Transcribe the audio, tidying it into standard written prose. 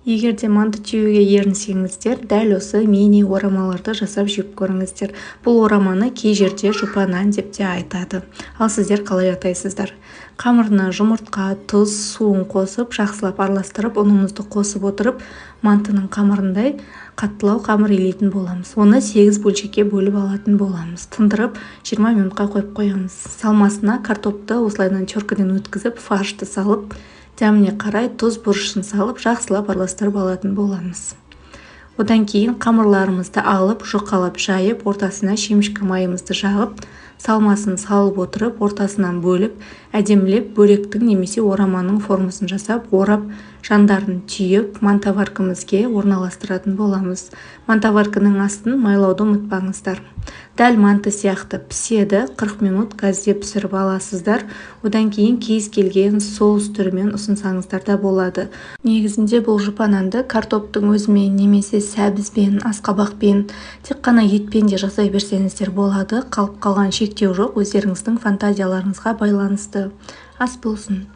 Егер де манты түйуге ерінсеңіздер, дәл осы мини орамаларды жасап жеп көріңіздер. Бұл ораманы кей жерде жұпа нан деп те айтады. Ал сіздер қалай атайсыздар? Қамырына жұмыртқа, тұз, суын қосып, жақсылап араластырып, ұнымызды қосып отырып, мантының қамырындай қаттылау қамыр илейтін боламыз. Оны 8 бөлшекке бөліп алатын боламыз. Тындырып 20 минутқа қойып қоямыз. Салмасына картопты осылайдан теркіден өткізіп, фаршты салып, дәміне қарай тұз бұрышын салып, жақсылап араластырып алатын боламыз. Одан кейін қамырларымызды алып, жұқалап жайып, ортасына шемішкі майымызды жағып, салмасын салып отырып, ортасынан бөліп, әдемілеп бөлектің немесе ораманың формасын жасап, орап, жандарын түйіп, мантаваркамызге орналастыратын боламыз. Мантаварканың астын майлауды ұмытпаңыздар. Дәл манты сияқты піседі, 40 минут газде пісіріп аласыздар. Одан кейін кез келген соус түрімен ұсынсаңыздар да болады. Негізінде бұл жұпа нанды картоптың өзімен немесе сәбізбен, асқабақпен, тек қана етпен де жасай берсеңіздер болады. Қалып қалған шектеу жоқ, өздеріңіздің фантазияларыңызға байланысты. Ас болсын.